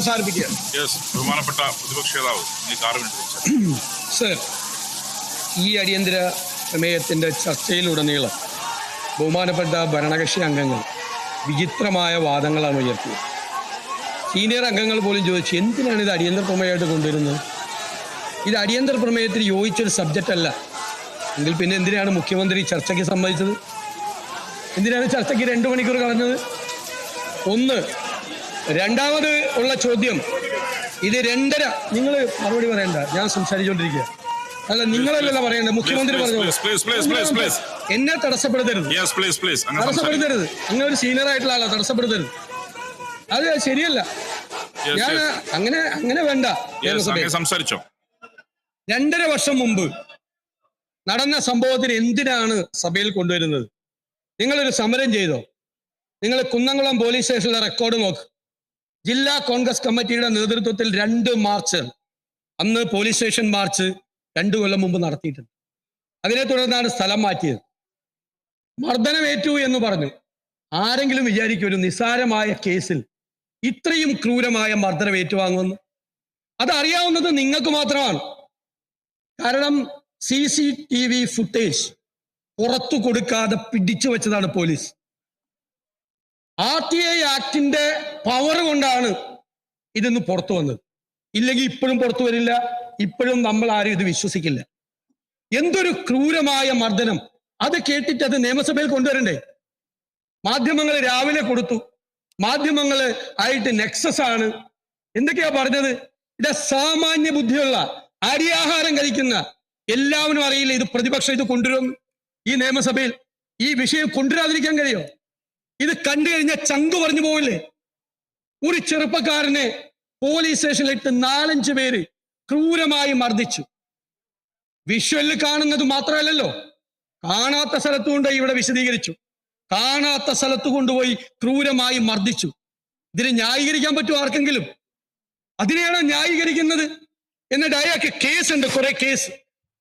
ബഹുമാനപ്പെട്ട പ്രതിപക്ഷ നേതാവ് സർ, ഈ അടിയന്തര പ്രമേയത്തിന്റെ ചർച്ചയിലുടനീളം ബഹുമാനപ്പെട്ട ഭരണകക്ഷി അംഗങ്ങൾ വിചിത്രമായ വാദങ്ങളാണ് ഉയർത്തിയത്. സീനിയർ അംഗങ്ങൾ പോലും ചോദിച്ചു, എന്തിനാണ് ഇത് അടിയന്തര പ്രമേയമായിട്ട് കൊണ്ടുവരുന്നത്? ഇത് അടിയന്തര പ്രമേയത്തിന് യോജിച്ചൊരു സബ്ജക്റ്റ് അല്ല എങ്കിൽ പിന്നെ എന്തിനാണ് മുഖ്യമന്ത്രി ചർച്ചയ്ക്ക് സമ്മതിച്ചത്? എന്തിനാണ് ചർച്ചയ്ക്ക് 2 മണിക്കൂർ കളഞ്ഞത്? ഒന്ന്. രണ്ടാമത് ഉള്ള ചോദ്യം, ഇത് 2:30. നിങ്ങൾ മറുപടി പറയണ്ട, ഞാൻ സംസാരിച്ചുകൊണ്ടിരിക്കുക. അല്ല, നിങ്ങളല്ലല്ലോ പറയണ്ട, മുഖ്യമന്ത്രി പറഞ്ഞു. എന്നെ തടസ്സപ്പെടുത്തരുത്, തടസ്സപ്പെടുത്തരുത്. നിങ്ങൾ ഒരു സീനിയർ ആയിട്ടുള്ള ആളാ, തടസ്സപ്പെടുത്തരുത്. അത് ശരിയല്ല. ഞാൻ അങ്ങനെ വേണ്ട. സംസാരിച്ചോ. 2.5 വർഷം മുമ്പ് നടന്ന സംഭവത്തിന് എന്തിനാണ് സഭയിൽ കൊണ്ടുവരുന്നത്? നിങ്ങളൊരു സമരം ചെയ്തോ? നിങ്ങൾ കുന്നംകുളം പോലീസ് സ്റ്റേഷനിലെ റെക്കോർഡ് നോക്ക്. ജില്ലാ കോൺഗ്രസ് കമ്മിറ്റിയുടെ നേതൃത്വത്തിൽ 2 മാർച്ച്, അന്ന് പോലീസ് സ്റ്റേഷൻ മാർച്ച് 2 കൊല്ലം മുമ്പ് നടത്തിയിട്ടുണ്ട്. അതിനെ തുടർന്നാണ് സ്ഥലം മാറ്റിയത്. മർദ്ദനമേറ്റു എന്ന് പറഞ്ഞു. ആരെങ്കിലും വിചാരിക്കും ഒരു നിസ്സാരമായ കേസിൽ ഇത്രയും ക്രൂരമായ മർദ്ദനം ഏറ്റുവാങ്ങുമെന്ന്? അതറിയാവുന്നത് നിങ്ങൾക്ക് മാത്രമാണ്. കാരണം CCTV ഫുട്ടേജ് പുറത്തു കൊടുക്കാതെ പിടിച്ചു വെച്ചതാണ് പോലീസ്. RTI ആക്ടിന്റെ പവർ കൊണ്ടാണ് ഇതൊന്ന് പുറത്തു വന്നത്. ഇല്ലെങ്കിൽ ഇപ്പോഴും പുറത്തു വരില്ല. ഇപ്പോഴും നമ്മൾ ആരും ഇത് വിശ്വസിക്കില്ല. എന്തൊരു ക്രൂരമായ മർദ്ദനം! അത് കേട്ടിട്ട് അത് നിയമസഭയിൽ കൊണ്ടുവരണ്ടേ? മാധ്യമങ്ങൾ രാവിലെ കൊടുത്തു. മാധ്യമങ്ങൾ ആയിട്ട് നെക്സസ് ആണ്. എന്തൊക്കെയാ പറഞ്ഞത്? ഇത് സാമാന്യ ബുദ്ധിയുള്ള അരിയാഹാരം കഴിക്കുന്ന എല്ലാവരും അറിയില്ല ഇത് പ്രതിപക്ഷം ഇത് കൊണ്ടുവരും. ഈ നിയമസഭയിൽ ഈ വിഷയം കൊണ്ടുവരാതിരിക്കാൻ കഴിയോ? ഇത് കണ്ടു കഴിഞ്ഞാൽ ചങ്ക് പറഞ്ഞു പോവില്ലേ? ഒരു ചെറുപ്പക്കാരനെ പോലീസ് സ്റ്റേഷനിലിട്ട് 4-5 പേര് ക്രൂരമായി മർദ്ദിച്ചു. വിഷ്വലിൽ കാണുന്നത് മാത്രമല്ലല്ലോ, കാണാത്ത സ്ഥലത്തുകൊണ്ട് ഇവിടെ വിശദീകരിച്ചു. കാണാത്ത സ്ഥലത്ത് കൊണ്ടുപോയി ക്രൂരമായി മർദ്ദിച്ചു. ഇതിനെ ന്യായീകരിക്കാൻ പറ്റുമോ ആർക്കെങ്കിലും? അതിനെയാണോ ന്യായീകരിക്കുന്നത്? എന്നിട്ട് അയാൾക്ക് കേസുണ്ട്, കുറെ കേസ്.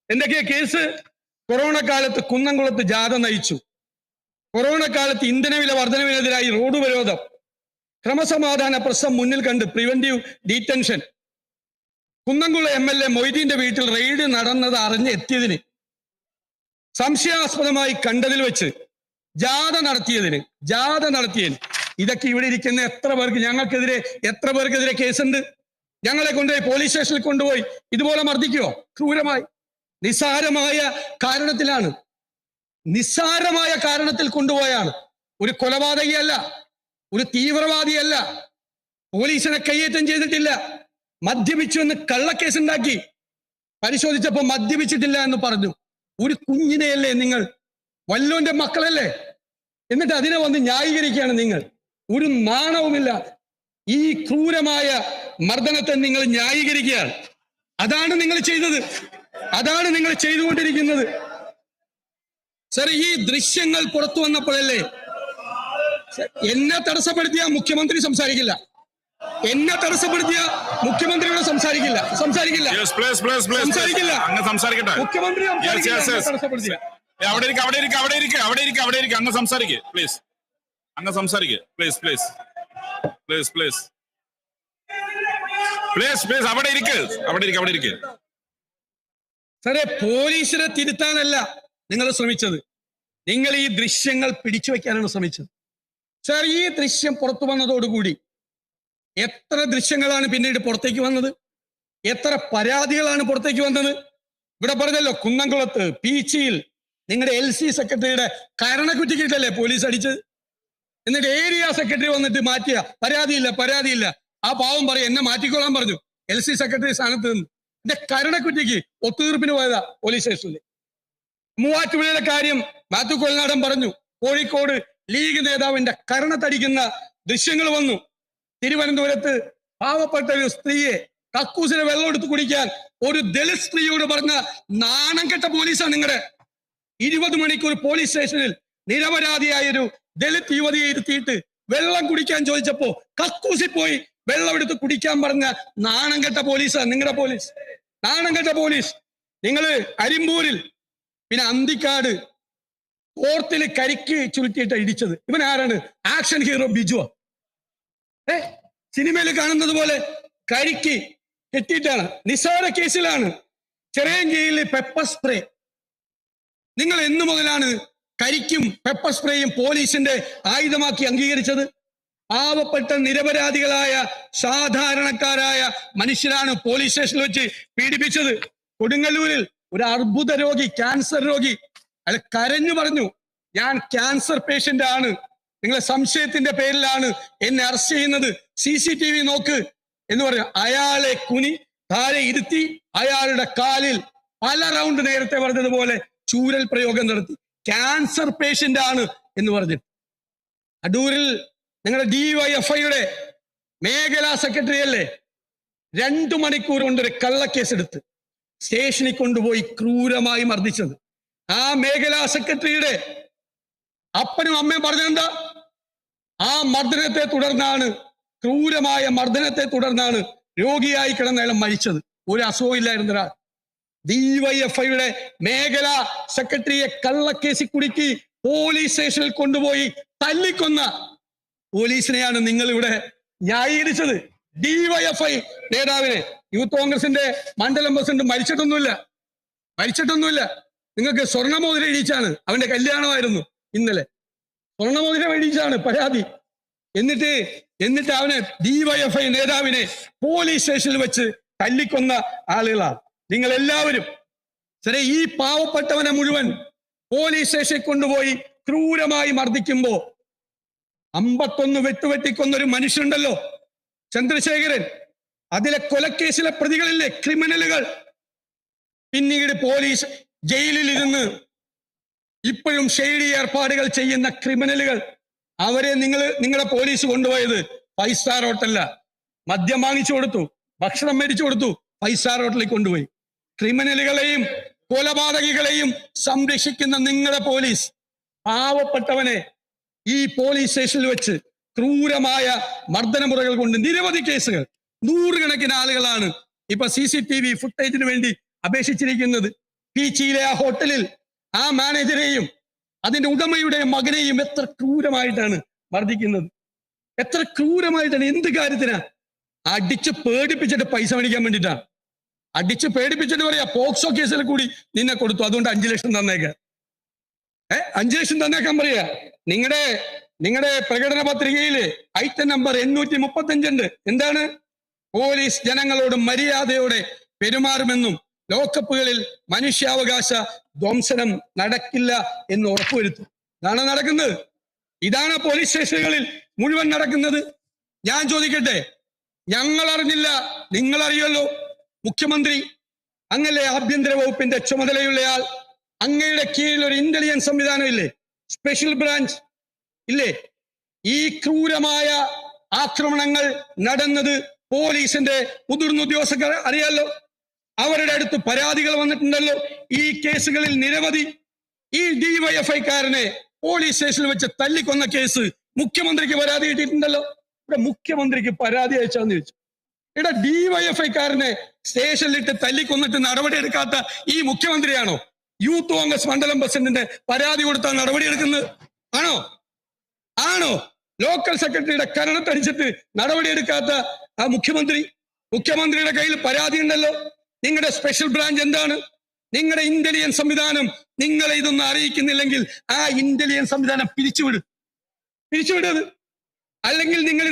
എന്തൊക്കെയാ കേസ്? കൊറോണ കാലത്ത് കുന്നംകുളത്ത് ജാഥ നയിച്ചു. കൊറോണ കാലത്ത് ഇന്ധനവില വർധനവിനെതിരായി റോഡ് ഉപരോധം, ക്രമസമാധാന പ്രശ്നം മുന്നിൽ കണ്ട് പ്രിവന്റീവ് ഡീറ്റൻഷൻ, കുന്നംകുളം MLA മൊയ്തീന്റെ വീട്ടിൽ റെയ്ഡ് നടന്നത് അറിഞ്ഞെത്തിയതിന്, സംശയാസ്പദമായി കണ്ടതിൽ വെച്ച് ജാഥ നടത്തിയതിന്, ഇതൊക്കെ ഇവിടെ ഇരിക്കുന്ന എത്ര പേർക്ക്, ഞങ്ങൾക്കെതിരെ എത്ര പേർക്കെതിരെ കേസുണ്ട്? ഞങ്ങളെ കൊണ്ടുപോയി പോലീസ് സ്റ്റേഷനിൽ കൊണ്ടുപോയി ഇതുപോലെ മർദ്ദിക്കുവോ? ക്രൂരമായി. നിസ്സാരമായ കാരണത്തിൽ കൊണ്ടുപോയാണ്. ഒരു കൊലപാതകിയല്ല, ഒരു തീവ്രവാദിയല്ല, പോലീസിനെ കയ്യേറ്റം ചെയ്തിട്ടില്ല. മദ്യപിച്ചു എന്ന് കള്ളക്കേസുണ്ടാക്കി. പരിശോധിച്ചപ്പോൾ മദ്യപിച്ചിട്ടില്ല എന്ന് പറഞ്ഞു. ഒരു കുഞ്ഞിനെയല്ലേ നിങ്ങൾ, വല്ലോന്റെ മക്കളല്ലേ? എന്നിട്ട് അതിനെ വന്ന് ന്യായീകരിക്കുകയാണ് നിങ്ങൾ. ഒരു നാണവുമില്ല. ഈ ക്രൂരമായ മർദ്ദനത്തെ നിങ്ങൾ ന്യായീകരിക്കുകയാണ്. അതാണ് നിങ്ങൾ ചെയ്തത്, അതാണ് നിങ്ങൾ ചെയ്തുകൊണ്ടിരിക്കുന്നത്. സർ, ഈ ദൃശ്യങ്ങൾ പുറത്തു വന്നപ്പോഴല്ലേ എന്നെ തടസ്സപ്പെടുത്തിയ മുഖ്യമന്ത്രി സംസാരിക്കില്ല. എന്നെ തടസ്സപ്പെടുത്തിയ മുഖ്യമന്ത്രിയോട് സംസാരിക്കില്ല. മുഖ്യമന്ത്രി തടസ്സപ്പെടുത്തിയ അങ്ങ് സംസാരിക്കേ പ്ലീസ്. അങ്ങ് സംസാരിക്കേ പ്ലീസ്. അവിടെ ഇരിക്ക്. സാറേ, പോലീസിനെ തിരുത്താനല്ല നിങ്ങൾ ശ്രമിച്ചത്. നിങ്ങൾ ഈ ദൃശ്യങ്ങൾ പിടിച്ചു വെക്കാനാണ് ശ്രമിച്ചത്. സാർ, ഈ ദൃശ്യം പുറത്തു വന്നതോടുകൂടി എത്ര ദൃശ്യങ്ങളാണ് പിന്നീട് പുറത്തേക്ക് വന്നത്? എത്ര പരാതികളാണ് പുറത്തേക്ക് വന്നത്? ഇവിടെ പറഞ്ഞല്ലോ, കുന്നംകുളത്ത് പീച്ചിയിൽ നിങ്ങളുടെ LC സെക്രട്ടറിയുടെ കരണക്കുറ്റിക്കിട്ടല്ലേ പോലീസ് അടിച്ചത്? എന്നിട്ട് ഏരിയ സെക്രട്ടറി വന്നിട്ട് മാറ്റിയ പരാതിയില്ല. ആ പാവം പറയും, എന്നെ മാറ്റിക്കൊള്ളാൻ പറഞ്ഞു LC സെക്രട്ടറി സ്ഥാനത്ത് നിന്ന്. എന്റെ കരണക്കുറ്റിക്ക് ഒത്തുതീർപ്പിന് പോയതാ പോലീസ് സ്റ്റേഷനിൽ. മൂവാറ്റുപുഴയുടെ കാര്യം മാത്യു കൊൽനാടൻ പറഞ്ഞു. കോഴിക്കോട് ലീഗ് നേതാവിന്റെ കരണത്തടിക്കുന്ന ദൃശ്യങ്ങൾ വന്നു. തിരുവനന്തപുരത്ത് പാവപ്പെട്ട ഒരു സ്ത്രീയെ കക്കൂസിന് വെള്ളം എടുത്ത് കുടിക്കാൻ ഒരു ദളിത് സ്ത്രീയോട് പറഞ്ഞ നാണം കെട്ട പോലീസാണ് നിങ്ങളുടെ. 20 മണിക്കൂർ പോലീസ് സ്റ്റേഷനിൽ നിരപരാധിയായൊരു ദളിത് യുവതിയെ ഇരുത്തിയിട്ട് വെള്ളം കുടിക്കാൻ ചോദിച്ചപ്പോ കക്കൂസിൽ പോയി വെള്ളം എടുത്ത് കുടിക്കാൻ പറഞ്ഞ നാണം കെട്ട പോലീസാണ് നിങ്ങളുടെ പോലീസ്. നാണം കെട്ട പോലീസ്. നിങ്ങള് അരിമ്പൂരിൽ, പിന്നെ അന്തിക്കാട് ഓർത്തിൽ കരിക്ക് ചുരുട്ടിയിട്ട് ഇടിച്ചത് ഇവൻ ആരാണ്? ആക്ഷൻ ഹീറോ ബിജുവോ? സിനിമയിൽ കാണുന്നത് പോലെ കരിക്ക് കെട്ടിയിട്ടാണ്. നിസ്സാര കേസിലാണ് ചിറയൻകീഴിൽ പെപ്പർ സ്പ്രേ. നിങ്ങൾ എന്നു മുതലാണ് കരിക്കും പെപ്പർ സ്പ്രേയും പോലീസിന്റെ ആയുധമാക്കി അംഗീകരിച്ചത്? പാവപ്പെട്ട നിരപരാധികളായ സാധാരണക്കാരായ മനുഷ്യരാണ് പോലീസ് സ്റ്റേഷനിൽ വെച്ച് പീഡിപ്പിച്ചത്. കൊടുങ്ങല്ലൂരിൽ ഒരു അർബുദ രോഗി, ക്യാൻസർ രോഗി, അയാൾ കരഞ്ഞു പറഞ്ഞു, ഞാൻ ക്യാൻസർ പേഷ്യന്റ് ആണ്, നിങ്ങളെ സംശയത്തിന്റെ പേരിലാണ് എന്നെ അറസ്റ്റ് ചെയ്യുന്നത്, CCTV നോക്ക് എന്ന് പറഞ്ഞു. അയാളെ കുനി താഴെ ഇരുത്തി അയാളുടെ കാലിൽ പല റൗണ്ട് നേരത്തെ പറഞ്ഞതുപോലെ ചൂരൽ പ്രയോഗം നടത്തി. ക്യാൻസർ പേഷ്യന്റ് ആണ് എന്ന് പറഞ്ഞിട്ട്. അടൂരിൽ നിങ്ങളുടെ DYFIയുടെ മേഖലാ സെക്രട്ടറി അല്ലേ 2 മണിക്കൂർ കൊണ്ട് ഒരു കള്ളക്കേസെടുത്ത് സ്റ്റേഷനിൽ കൊണ്ടുപോയി ക്രൂരമായി മർദ്ദിച്ചത്. ആ മേഖലാ സെക്രട്ടറിയുടെ അപ്പനും അമ്മയും പറഞ്ഞെന്താ? ആ മർദ്ദനത്തെ തുടർന്നാണ്, ക്രൂരമായ മർദ്ദനത്തെ തുടർന്നാണ് രോഗിയായി കിടന്ന അയാൾ മരിച്ചത്. ഒരു അസുഖം ഇല്ലായിരുന്ന ഒരാൾ. DYFIയുടെ മേഖലാ സെക്രട്ടറിയെ കള്ളക്കേസിൽ കുടുക്കി പോലീസ് സ്റ്റേഷനിൽ കൊണ്ടുപോയി തല്ലിക്കൊന്ന പോലീസിനെയാണ് നിങ്ങൾ ഇവിടെ ന്യായീകരിച്ചത്. DYFI നേതാവിനെ, യൂത്ത് കോൺഗ്രസിന്റെ മണ്ഡലം പ്രസിഡന്റ് മരിച്ചിട്ടൊന്നുമില്ല. നിങ്ങൾക്ക് സ്വർണ്ണമോതിരം ഇടിച്ചാണ്, അവന്റെ കല്യാണമായിരുന്നു ഇന്നലെ, സ്വർണ്ണമോതിരം ഇടിച്ചാണ് പരാതി. എന്നിട്ട് അവനെ DYFI നേതാവിനെ പോലീസ് സ്റ്റേഷനിൽ വെച്ച് തല്ലിക്കൊന്ന ആളുകളാണ് നിങ്ങൾ എല്ലാവരും. ശരി, ഈ പാവപ്പെട്ടവനെ മുഴുവൻ പോലീസ് സ്റ്റേഷനിൽ കൊണ്ടുപോയി ക്രൂരമായി മർദ്ദിക്കുമ്പോ 51 വെട്ടുവെട്ടിക്കൊന്നൊരു മനുഷ്യനുണ്ടല്ലോ, ചന്ദ്രശേഖരൻ, അതിലെ കൊലക്കേസിലെ പ്രതികളില്ലേ, ക്രിമിനലുകൾ, പിന്നീട് പോലീസ് ജയിലിൽ ഇരുന്ന് ഇപ്പോഴും ഷെയ്ഡി ഏർപ്പാടുകൾ ചെയ്യുന്ന ക്രിമിനലുകൾ, അവരെ നിങ്ങളെ പോലീസ് കൊണ്ടുപോയത് 5 സ്റ്റാർ ഹോട്ടലല്ല, മദ്യം വാങ്ങിച്ചു കൊടുത്തു, ഭക്ഷണം മേടിച്ചു കൊടുത്തു, 5 സ്റ്റാർ ഹോട്ടലിൽ കൊണ്ടുപോയി. ക്രിമിനലുകളെയും കൊലപാതകികളെയും സംരക്ഷിക്കുന്ന നിങ്ങളുടെ പോലീസ് പാവപ്പെട്ടവനെ ഈ പോലീസ് സ്റ്റേഷനിൽ വെച്ച് ക്രൂരമായ മർദ്ദനമുറകൾ കൊണ്ട് നിരവധി കേസുകൾ, 100 കണക്കിന് ആളുകളാണ് ഇപ്പൊ CCTV ഫുട്ടേജിന് വേണ്ടി അപേക്ഷിച്ചിരിക്കുന്നത്. പീച്ചിയിലെ ആ ഹോട്ടലിൽ ആ മാനേജരെയും അതിന്റെ ഉടമയുടെ മകനെയും എത്ര ക്രൂരമായിട്ടാണ് മർദ്ദിക്കുന്നത്, എത്ര ക്രൂരമായിട്ടാണ്. എന്ത് കാര്യത്തിനാ? അടിച്ച് പേടിപ്പിച്ചിട്ട് പൈസ മേടിക്കാൻ വേണ്ടിയിട്ടാണ്. അടിച്ച് പേടിപ്പിച്ചിട്ട് പറയാ പോക്സോ കേസിൽ കൂടി നിന്നെ കൊടുത്തു, അതുകൊണ്ട് 5 ലക്ഷം തന്നേക്കാം. 5 ലക്ഷം തന്നേക്കാൻ പറയാ. നിങ്ങളുടെ പ്രകടന പത്രികയില് ഐറ്റം നമ്പർ 835 ഉണ്ട്. എന്താണ്? പോലീസ് ജനങ്ങളോട് മര്യാദയോടെ പെരുമാറുമെന്നും ലോക്കപ്പുകളിൽ മനുഷ്യാവകാശ ധ്വംസനം നടക്കില്ല എന്ന് ഉറപ്പുവരുത്തും. ഇതാണ് നടക്കുന്നത്. ഇതാണ് പോലീസ് സ്റ്റേഷനുകളിൽ മുഴുവൻ നടക്കുന്നത്. ഞാൻ ചോദിക്കട്ടെ, ഞങ്ങൾ അറിഞ്ഞില്ല, നിങ്ങൾ അറിയുമല്ലോ. മുഖ്യമന്ത്രി അങ്ങല്ലേ ആഭ്യന്തര വകുപ്പിന്റെ ചുമതലയുള്ളയാൾ, അങ്ങയുടെ കീഴിൽ ഒരു ഇന്റലിജൻസ് സംവിധാനം ഇല്ലേ, സ്പെഷ്യൽ ബ്രാഞ്ച് ഇല്ലേ? ഈ ക്രൂരമായ ആക്രമണങ്ങൾ നടന്നത് പോലീസിന്റെ മുതിർന്ന ഉദ്യോഗസ്ഥർ അറിയാലോ. അവരുടെ അടുത്ത് പരാതികൾ വന്നിട്ടുണ്ടല്ലോ. ഈ കേസുകളിൽ നിരവധി. ഈ DYFIക്കാരനെ പോലീസ് സ്റ്റേഷനിൽ വെച്ച് തല്ലിക്കൊന്ന കേസ് മുഖ്യമന്ത്രിക്ക് പരാതി കിട്ടിയിട്ടുണ്ടല്ലോ. ഇവിടെ മുഖ്യമന്ത്രിക്ക് പരാതി അയച്ചാന്ന് ചോദിച്ചു. ഇവിടെ DYFIക്കാരനെ സ്റ്റേഷനിലിട്ട് തല്ലിക്കൊന്നിട്ട് നടപടി എടുക്കാത്ത ഈ മുഖ്യമന്ത്രിയാണോ യൂത്ത് കോൺഗ്രസ് മണ്ഡലം പ്രസിഡന്റിന്റെ പരാതി കൊടുത്താൽ നടപടി എടുക്കുന്നത്? ആണോ? ലോക്കൽ സെക്രട്ടറിയുടെ കരണത്തടിച്ചിട്ട് നടപടിയെടുക്കാത്ത ആ മുഖ്യമന്ത്രിയുടെ കയ്യിൽ പരാതി ഉണ്ടല്ലോ. നിങ്ങളുടെ സ്പെഷ്യൽ ബ്രാഞ്ച് എന്താണ്? നിങ്ങളുടെ ഇന്റലിജൻസ് സംവിധാനം നിങ്ങളെ ഇതൊന്നും അറിയിക്കുന്നില്ലെങ്കിൽ ആ ഇന്റലിജൻസ് സംവിധാനം പിരിച്ചുവിടത്. അല്ലെങ്കിൽ നിങ്ങൾ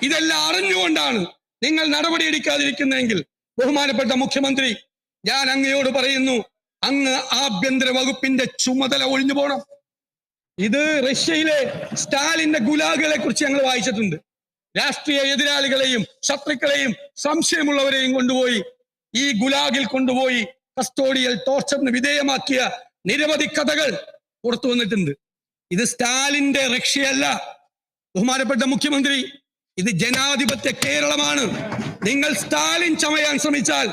ഇതെല്ലാം അറിഞ്ഞുകൊണ്ടാണ് നിങ്ങൾ നടപടിയെടുക്കാതിരിക്കുന്നതെങ്കിൽ, ബഹുമാനപ്പെട്ട മുഖ്യമന്ത്രി, ഞാൻ അങ്ങയോട് പറയുന്നു, അങ്ങ് ആഭ്യന്തര വകുപ്പിന്റെ ചുമതല ഒഴിഞ്ഞു പോകണം. ഇത് റഷ്യയിലെ സ്റ്റാലിന്റെ ഗുലാഗുകളെ കുറിച്ച് ഞങ്ങൾ വായിച്ചിട്ടുണ്ട്. രാഷ്ട്രീയ എതിരാളികളെയും ശത്രുക്കളെയും സംശയമുള്ളവരെയും കൊണ്ടുപോയി ഈ ഗുലാഗിൽ കൊണ്ടുപോയി കസ്റ്റോഡിയൽ ടോർച്ചറിന് വിധേയമാക്കിയ നിരവധി കഥകൾ പുറത്തു വന്നിട്ടുണ്ട്. ഇത് സ്റ്റാലിന്റെ റഷ്യയല്ല ബഹുമാനപ്പെട്ട മുഖ്യമന്ത്രി, ഇത് ജനാധിപത്യ കേരളമാണ്. നിങ്ങൾ സ്റ്റാലിൻ ചമയാൻ ശ്രമിച്ചാൽ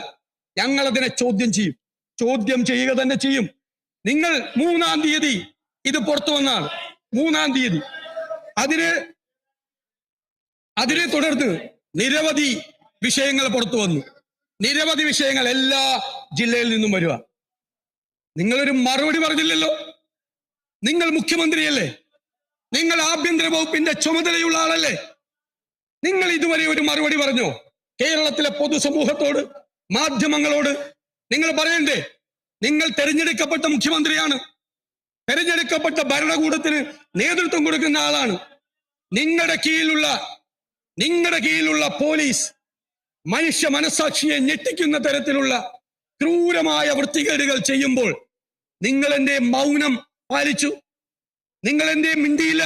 ഞങ്ങൾ അതിനെ ചോദ്യം ചെയ്യുക തന്നെ ചെയ്യും. നിങ്ങൾ 3-ാം തീയതി ഇത് പുറത്തു വന്നാണ്, 3-ാം തീയതി. അതിനെ തുടർന്ന് നിരവധി വിഷയങ്ങൾ പുറത്തു വന്നു. നിരവധി വിഷയങ്ങൾ എല്ലാ ജില്ലയിൽ നിന്നും വരുക. നിങ്ങളൊരു മറുപടി പറഞ്ഞില്ലല്ലോ. നിങ്ങൾ മുഖ്യമന്ത്രിയല്ലേ? നിങ്ങൾ ആഭ്യന്തര വകുപ്പിന്റെ ചുമതലയുള്ള ആളല്ലേ? നിങ്ങൾ ഇതുവരെ ഒരു മറുപടി പറഞ്ഞോ? കേരളത്തിലെ പൊതുസമൂഹത്തോട്, മാധ്യമങ്ങളോട് നിങ്ങൾ പറയണ്ടേ? നിങ്ങൾ തെരഞ്ഞെടുക്കപ്പെട്ട മുഖ്യമന്ത്രിയാണ്, തെരഞ്ഞെടുക്കപ്പെട്ട ഭരണകൂടത്തിന് നേതൃത്വം കൊടുക്കുന്ന ആളാണ്. നിങ്ങളുടെ കീഴിലുള്ള പോലീസ് മനുഷ്യ മനസാക്ഷിയെ ഞെട്ടിക്കുന്ന തരത്തിലുള്ള ക്രൂരമായ വൃത്തികേടുകൾ ചെയ്യുമ്പോൾ നിങ്ങൾ എന്തേ മൗനം പാലിച്ചു? നിങ്ങൾ എന്തേ മിണ്ടിയില്ല?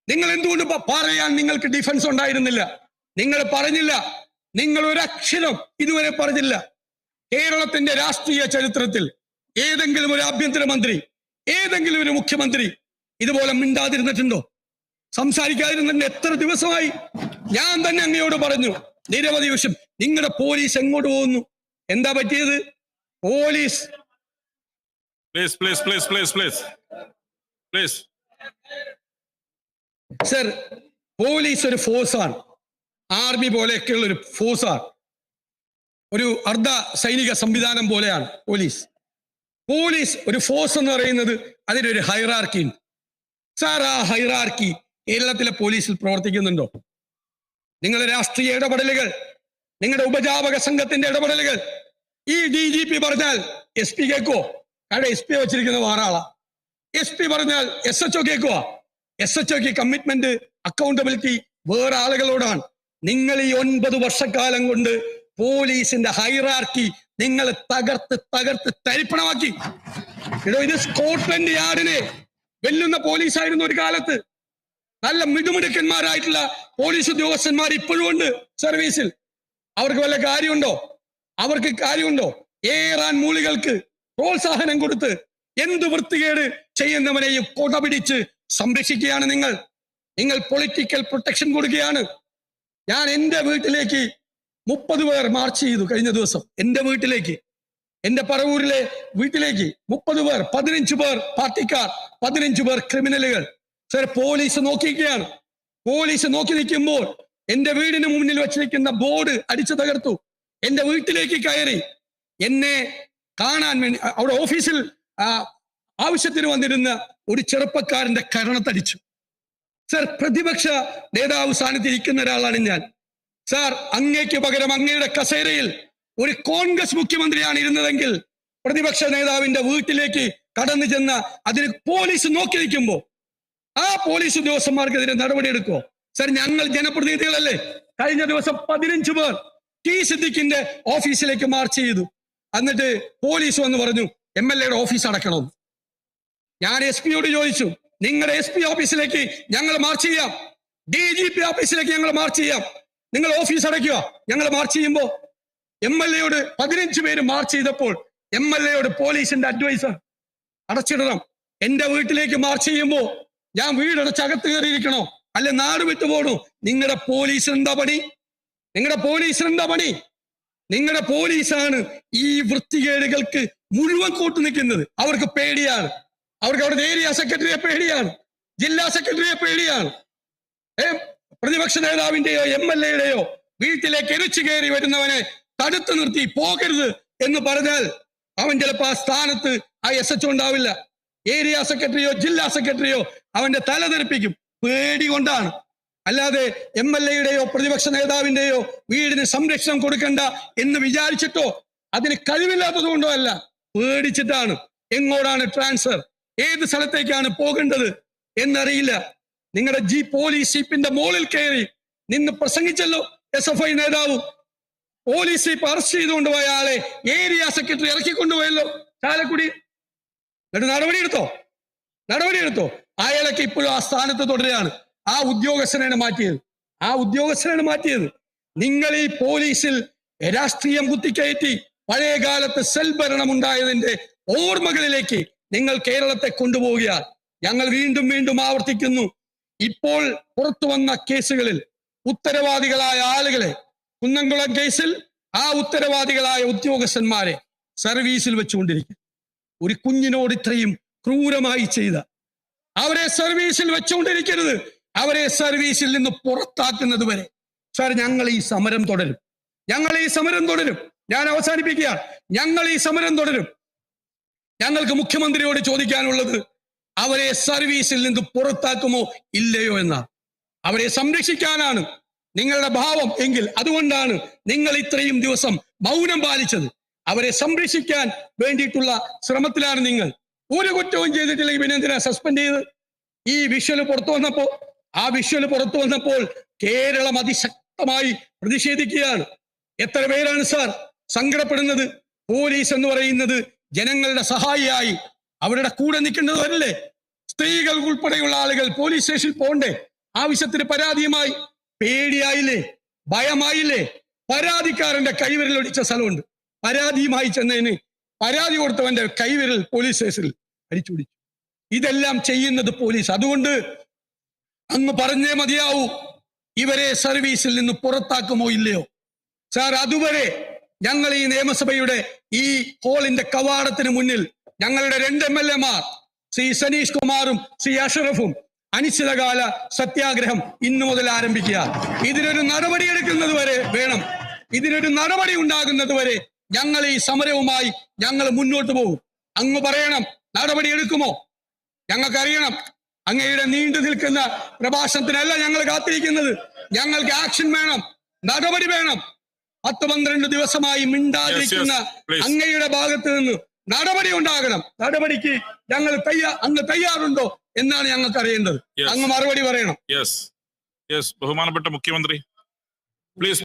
നിങ്ങൾ എന്തുകൊണ്ട് പറയാൻ നിങ്ങൾക്ക് ഡിഫൻസ് ഉണ്ടായിരുന്നില്ല? നിങ്ങൾ പറഞ്ഞില്ല. നിങ്ങൾ ഒരക്ഷരം ഇതുവരെ പറഞ്ഞില്ല. കേരളത്തിന്റെ രാഷ്ട്രീയ ചരിത്രത്തിൽ ഏതെങ്കിലും ഒരു ആഭ്യന്തരമന്ത്രി, ഏതെങ്കിലും ഒരു മുഖ്യമന്ത്രി ഇതുപോലെ മിണ്ടാതിരുന്നിട്ടുണ്ടോ? സംസാരിക്കാതിരുന്നിട്ട് എത്ര ദിവസമായി? ഞാൻ തന്നെ അങ്ങയോട് പറഞ്ഞു നിരവധി വിഷയം. നിങ്ങളുടെ പോലീസ് എങ്ങോട്ട് പോകുന്നു? എന്താ പറ്റിയത്? പോലീസ് സർ, പോലീസ് ഒരു ഫോഴ്സാണ്. ആർമി പോലെയൊക്കെയുള്ള ഒരു ഫോഴ്സാണ്. ഒരു അർദ്ധ സൈനിക സംവിധാനം പോലെയാണ് പോലീസ്. പോലീസ് ഒരു ഫോഴ്സ് എന്ന് പറയുന്നത് അതിനൊരു ഹൈറാർക്കി ഉണ്ട്. സാർ, ആ ഹൈറാർക്കി കേരളത്തിലെ പോലീസിൽ പ്രവർത്തിക്കുന്നുണ്ടോ? നിങ്ങളുടെ രാഷ്ട്രീയ ഇടപെടലുകൾ, നിങ്ങളുടെ ഉപജാപക സംഘത്തിന്റെ ഇടപെടലുകൾ, ഈ DGP പറഞ്ഞാൽ SP കേൾക്കുവോ? കാരണം SP വെച്ചിരിക്കുന്ന വേറാളാ. SP പറഞ്ഞാൽ SHO കേൾക്കുവാ? SHOക്ക് കമ്മിറ്റ്മെന്റ്, അക്കൗണ്ടബിലിറ്റി വേറെ ആളുകളോടാണ്. നിങ്ങൾ ഈ 9 വർഷക്കാലം കൊണ്ട് പോലീസിന്റെ ഹൈറാർക്കി നിങ്ങൾ തകർത്ത് തരിപ്പണമാക്കി. ഇത് സ്കോട്ട്ലൻഡ് യാർഡിനെ വെല്ലുന്ന പോലീസായിരുന്നു ഒരു കാലത്ത്. നല്ല മിടുമിടുക്കന്മാരായിട്ടുള്ള പോലീസ് ഉദ്യോഗസ്ഥന്മാർ ഇപ്പോഴും ഉണ്ട് സർവീസിൽ. അവർക്ക് വല്ല കാര്യമുണ്ടോ? ഏറാൻ മൂളികൾക്ക് പ്രോത്സാഹനം കൊടുത്ത് എന്ത് വൃത്തികേട് ചെയ്യുന്നവനെയും കൊടപിടിച്ച് സംരക്ഷിക്കുകയാണ് നിങ്ങൾ പൊളിറ്റിക്കൽ പ്രൊട്ടക്ഷൻ കൊടുക്കുകയാണ്. ഞാൻ എന്റെ വീട്ടിലേക്ക് 30 പേർ മാർച്ച് ചെയ്തു കഴിഞ്ഞ ദിവസം. എന്റെ വീട്ടിലേക്ക്, എന്റെ പറവൂരിലെ വീട്ടിലേക്ക് 30 പേർ, 15 പേർ പാർട്ടിക്കാർ, 15 പേർ ക്രിമിനലുകൾ. സർ, പോലീസ് നോക്കിയിരിക്കുകയാണ്. പോലീസ് നോക്കി നിൽക്കുമ്പോൾ എന്റെ വീടിന് മുന്നിൽ വെച്ചിരിക്കുന്ന ബോർഡ് അടിച്ചു തകർത്തു. എന്റെ വീട്ടിലേക്ക് കയറി എന്നെ കാണാൻ വേണ്ടി അവിടെ ഓഫീസിൽ ആവശ്യത്തിന് വന്നിരുന്ന ഒരു ചെറുപ്പക്കാരന്റെ കരണത്തടിച്ചു. സർ, പ്രതിപക്ഷ നേതാവ് സ്ഥാനത്ത് ഇരിക്കുന്ന ഒരാളാണ് ഞാൻ. സാർ, അങ്ങേക്ക് പകരം അങ്ങയുടെ കസേരയിൽ ഒരു കോൺഗ്രസ് മുഖ്യമന്ത്രിയാണ് ഇരുന്നതെങ്കിൽ പ്രതിപക്ഷ നേതാവിന്റെ വീട്ടിലേക്ക് കടന്നു ചെന്ന അതിന് പോലീസ് നോക്കി നിൽക്കുമ്പോ ആ പോലീസ് ഉദ്യോഗസ്ഥന്മാർക്കെതിരെ നടപടിയെടുക്കുമോ? സർ, ഞങ്ങൾ ജനപ്രതിനിധികളല്ലേ? കഴിഞ്ഞ ദിവസം 15 പേർ T സിദ്ദിഖിന്റെ ഓഫീസിലേക്ക് മാർച്ച് ചെയ്തു. എന്നിട്ട് പോലീസ് വന്ന് പറഞ്ഞു MLAയുടെ ഓഫീസ് അടക്കണം. ഞാൻ SP-യോട് ചോദിച്ചു, നിങ്ങളുടെ SP ഓഫീസിലേക്ക് ഞങ്ങൾ മാർച്ച് ചെയ്യാം, DGP ഓഫീസിലേക്ക് ഞങ്ങൾ മാർച്ച് ചെയ്യാം, നിങ്ങൾ ഓഫീസ് അടയ്ക്കുക. ഞങ്ങൾ മാർച്ച് ചെയ്യുമ്പോൾ MLAയോട് 15 പേര് മാർച്ച് ചെയ്തപ്പോൾ MLAയോട് പോലീസിന്റെ അഡ്വൈസർ അടച്ചിടണം. എന്റെ വീട്ടിലേക്ക് മാർച്ച് ചെയ്യുമ്പോൾ ഞാൻ വീടടച്ച് അകത്ത് കയറിയിരിക്കണോ, അല്ലെ നാട് വിട്ടു പോകണോ? നിങ്ങളുടെ പോലീസിന് എന്താ പണി? നിങ്ങളുടെ പോലീസാണ് ഈ വൃത്തികേടുകൾക്ക് മുഴുവൻ കൂട്ടു നിൽക്കുന്നത്. അവർക്ക് പേടിയാണ്. അവർക്ക് അവിടുത്തെ ഏരിയ സെക്രട്ടറിയെ പേടിയാണ്, ജില്ലാ സെക്രട്ടറിയെ പേടിയാണ്. പ്രതിപക്ഷ നേതാവിന്റെയോ MLAയുടെയോ വീട്ടിലേക്ക് എരിച്ചു കയറി വരുന്നവനെ തടുത്തു നിർത്തി പോകരുത് എന്ന് പറഞ്ഞാൽ അവൻ ചിലപ്പോൾ ആ സ്ഥാനത്ത് ആ SHO ഉണ്ടാവില്ല. ഏരിയ സെക്രട്ടറിയോ ജില്ലാ സെക്രട്ടറിയോ അവന്റെ തല തെറിപ്പിക്കും. പേടി കൊണ്ടാണ്. അല്ലാതെ MLAയുടെയോ പ്രതിപക്ഷ നേതാവിന്റെയോ വീടിന് സംരക്ഷണം കൊടുക്കണ്ട എന്ന് വിചാരിച്ചിട്ടോ അതിന് കഴിവില്ലാത്തത് കൊണ്ടോ അല്ല, പേടിച്ചിട്ടാണ്. എങ്ങോട്ടാണ് ട്രാൻസ്ഫർ, ഏത് സ്ഥലത്തേക്കാണ് പോകേണ്ടത് എന്നറിയില്ല. നിങ്ങളുടെ പോലീസ് ജീപ്പിന്റെ മുകളിൽ കയറി നിന്ന് പ്രസംഗിച്ചല്ലോ SFI നേതാവ്. പോലീസ് ജീപ്പ് അറസ്റ്റ് ചെയ്തുകൊണ്ടുപോയ ആളെ ഏരിയ സെക്രട്ടറി ഇറക്കിക്കൊണ്ടുപോയല്ലോ ചാലക്കുടി. എന്നിട്ട് നടപടിയെടുത്തോ? അയാളൊക്കെ ഇപ്പോഴും ആ സ്ഥാനത്ത് തുടരുകയാണ്. ആ ഉദ്യോഗസ്ഥനാണ് മാറ്റിയത്. നിങ്ങൾ ഈ പോലീസിൽ രാഷ്ട്രീയം കുത്തിക്കയറ്റി പഴയ കാലത്ത് സെൽ ഭരണം ഉണ്ടായതിന്റെ ഓർമ്മകളിലേക്ക് നിങ്ങൾ കേരളത്തെ കൊണ്ടുപോവുകയാണ്. ഞങ്ങൾ വീണ്ടും ആവർത്തിക്കുന്നു, ഇപ്പോൾ പുറത്തു വന്ന കേസുകളിൽ ഉത്തരവാദികളായ ആളുകളെ, കുന്നംകുളം കേസിൽ ആ ഉത്തരവാദികളായ ഉദ്യോഗസ്ഥന്മാരെ സർവീസിൽ വെച്ചുകൊണ്ടിരിക്കും. ഒരു കുഞ്ഞിനോട് ഇത്രയും ക്രൂരമായി ചെയ്ത അവരെ സർവീസിൽ വെച്ചുകൊണ്ടിരിക്കരുത്. അവരെ സർവീസിൽ നിന്ന് പുറത്താക്കുന്നത് വരെ സാർ ഞങ്ങൾ ഈ സമരം തുടരും. ഞാൻ അവസാനിപ്പിക്കുകയാണ്. ഞങ്ങൾ ഈ സമരം തുടരും. ഞങ്ങൾക്ക് മുഖ്യമന്ത്രിയോട് ചോദിക്കാനുള്ളത് അവരെ സർവീസിൽ നിന്ന് പുറത്താക്കുമോ ഇല്ലയോ എന്നാണ്. അവരെ സംരക്ഷിക്കാനാണ് നിങ്ങളുടെ ഭാവം എങ്കിൽ അതുകൊണ്ടാണ് നിങ്ങൾ ഇത്രയും ദിവസം മൗനം പാലിച്ചത്. അവരെ സംരക്ഷിക്കാൻ വേണ്ടിയിട്ടുള്ള ശ്രമത്തിലാണ് നിങ്ങൾ. ഒരു കുറ്റവും ചെയ്തിട്ടില്ലെങ്കിൽ പിന്നെ എന്തിനാ സസ്പെൻഡ് ചെയ്ത്? ഈ വിഷ്വല് പുറത്തു വന്നപ്പോൾ കേരളം അതിശക്തമായി പ്രതിഷേധിക്കുകയാണ്. എത്ര പേരാണ് സാർ സങ്കടപ്പെടുന്നത്? പോലീസ് എന്ന് പറയുന്നത് ജനങ്ങളുടെ സഹായിയായി അവരുടെ കൂടെ നിൽക്കേണ്ടതല്ലേ? സ്ത്രീകൾ ഉൾപ്പെടെയുള്ള ആളുകൾ പോലീസ് സ്റ്റേഷനിൽ പോണ്ടേ? ആവശ്യത്തിന് പരാതിയുമായി പേടിയായില്ലേ? ഭയമായില്ലേ? പരാതിക്കാരന്റെ കൈവിരൽ ഒടിച്ച സ്ഥലമുണ്ട്. പരാതിയുമായി ചെന്നതിന് പരാതി കൊടുത്തവന്റെ കൈവിരൽ പോലീസ് സ്റ്റേഷനിൽ അടിച്ചുപിടിച്ചു. ഇതെല്ലാം ചെയ്യുന്നത് പോലീസ്. അതുകൊണ്ട് അങ്ങ് പറഞ്ഞേ മതിയാവൂ, ഇവരെ സർവീസിൽ നിന്ന് പുറത്താക്കുമോ ഇല്ലയോ? സാർ, അതുവരെ ഞങ്ങൾ ഈ നിയമസഭയുടെ ഈ ഹോളിന്റെ കവാടത്തിന് മുന്നിൽ ഞങ്ങളുടെ 2 MLA-മാർ ശ്രീ സനീഷ് കുമാറും ശ്രീ അഷറഫും അനിശ്ചിതകാല സത്യാഗ്രഹം ഇന്നു മുതൽ ആരംഭിക്കുക. ഇതിനൊരു നടപടി എടുക്കുന്നത് വരെ വേണം. ഇതിനൊരു നടപടി ഉണ്ടാകുന്നത് വരെ ഞങ്ങൾ ഈ സമരവുമായി ഞങ്ങൾ മുന്നോട്ട് പോകും. അങ്ങ് പറയണം, നടപടി എടുക്കുമോ? ഞങ്ങൾക്കറിയണം. അങ്ങയുടെ നീണ്ടു നിൽക്കുന്ന പ്രഭാഷണത്തിനല്ല ഞങ്ങൾ കാത്തിരിക്കുന്നത്. ഞങ്ങൾക്ക് ആക്ഷൻ വേണം, നടപടി വേണം. 10-12 ദിവസമായി മിണ്ടാതിരിക്കുന്ന അങ്ങയുടെ ഭാഗത്ത് നിന്ന് നടപടി ഉണ്ടാകണം. നടപടിക്ക് അങ്ങ് തയ്യാറുണ്ടോ എന്നാണ് ഞങ്ങൾക്ക് അറിയേണ്ടത്. അങ്ങ് മറുപടി പറയണം. ബഹുമാനപ്പെട്ട മുഖ്യമന്ത്രി, പ്ലീസ്.